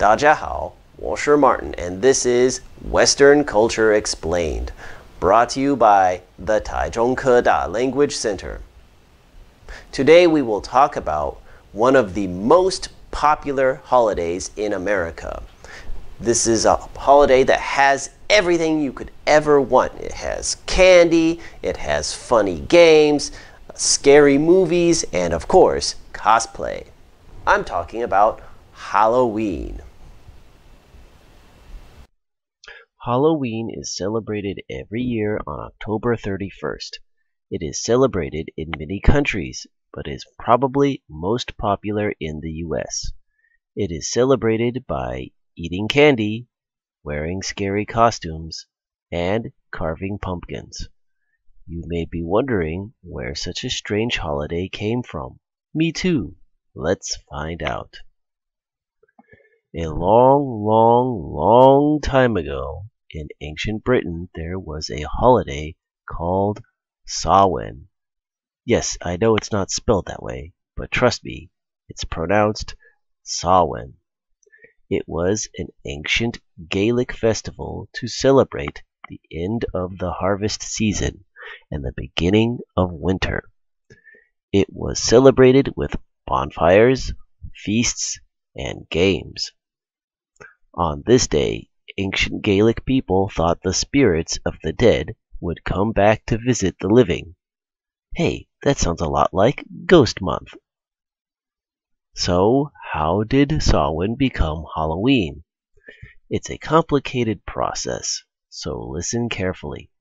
大家好，我是 Martin, and this is Western Culture Explained, brought to you by the Taichung Keda Language Center. Today we will talk about one of the most popular holidays in America. This is a holiday that has everything you could ever want. It has candy, it has funny games, scary movies, and of course, cosplay. I'm talking about Halloween. Halloween is celebrated every year on October 31st. It is celebrated in many countries, but is probably most popular in the US. It is celebrated by eating candy, wearing scary costumes, and carving pumpkins. You may be wondering where such a strange holiday came from. Me too. Let's find out. A long time ago, in ancient Britain, there was a holiday called Samhain. Yes, I know it's not spelled that way, but trust me, it's pronounced Samhain. It was an ancient Gaelic festival to celebrate the end of the harvest season and the beginning of winter. It was celebrated with bonfires, feasts, and games. On this day, ancient Gaelic people thought the spirits of the dead would come back to visit the living. Hey, that sounds a lot like Ghost Month. So, how did Samhain become Halloween? It's a complicated process, so listen carefully.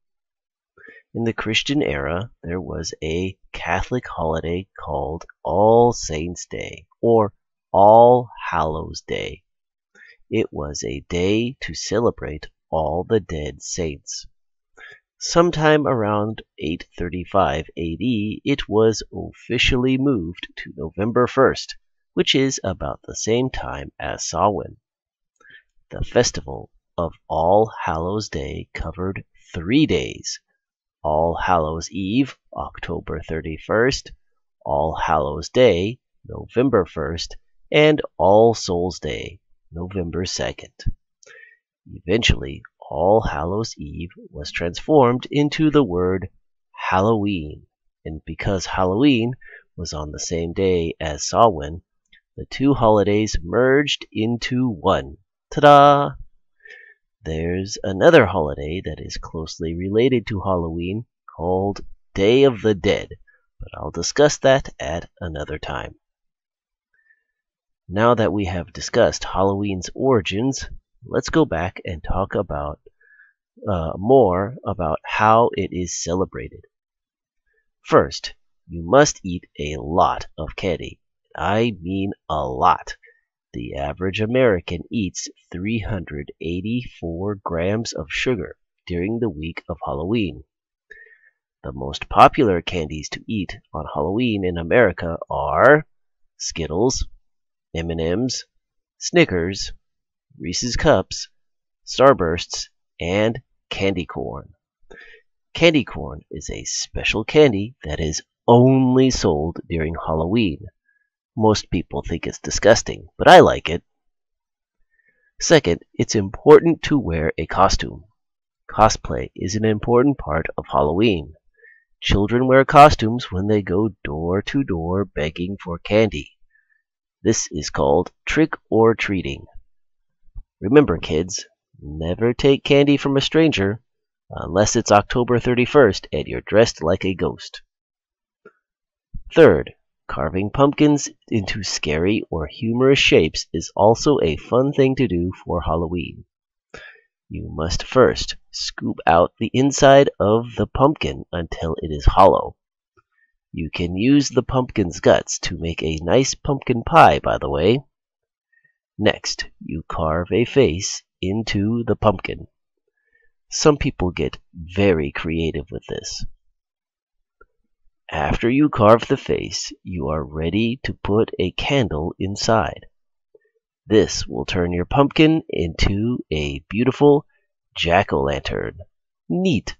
In the Christian era, there was a Catholic holiday called All Saints' Day, or All Hallows' Day. It was a day to celebrate all the dead saints. Sometime around 835 AD, it was officially moved to November 1st, which is about the same time as Samhain. The festival of All Hallows' Day covered 3 days: All Hallows' Eve, October 31st, All Hallows' Day, November 1st, and All Souls' Day, November 2nd. Eventually, All Hallows' Eve was transformed into the word Halloween, and because Halloween was on the same day as Samhain, the two holidays merged into one. Ta-da! There's another holiday that is closely related to Halloween called Day of the Dead, but I'll discuss that at another time. Now that we have discussed Halloween's origins, let's go back and talk about more about how it is celebrated. First, you must eat a lot of candy. I mean a lot. The average American eats 384 grams of sugar during the week of Halloween. The most popular candies to eat on Halloween in America are Skittles, M&M's, Snickers, Reese's Cups, Starbursts, and candy corn. Candy corn is a special candy that is only sold during Halloween. Most people think it's disgusting, but I like it. Second, it's important to wear a costume. Cosplay is an important part of Halloween. Children wear costumes when they go door to door begging for candy. This is called trick-or-treating. Remember, kids, never take candy from a stranger unless it's October 31st and you're dressed like a ghost. Third, carving pumpkins into scary or humorous shapes is also a fun thing to do for Halloween. You must first scoop out the inside of the pumpkin until it is hollow. You can use the pumpkin's guts to make a nice pumpkin pie, by the way. Next, you carve a face into the pumpkin. Some people get very creative with this. After you carve the face, you are ready to put a candle inside. This will turn your pumpkin into a beautiful jack-o'-lantern. Neat!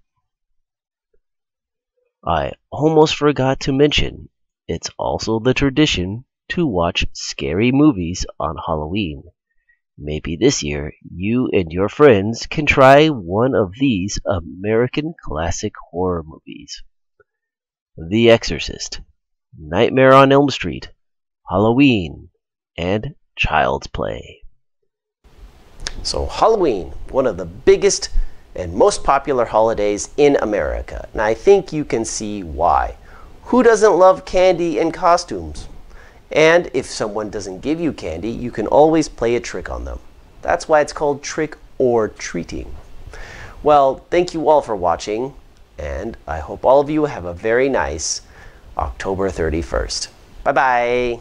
I almost forgot to mention, it's also the tradition to watch scary movies on Halloween. Maybe this year you and your friends can try one of these American classic horror movies. The Exorcist, Nightmare on Elm Street, Halloween, and Child's Play. So Halloween, one of the biggest and most popular holidays in America. And I think you can see why. Who doesn't love candy and costumes? And if someone doesn't give you candy, you can always play a trick on them. That's why it's called trick or treating. Well, thank you all for watching, and I hope all of you have a very nice October 31st. Bye-bye.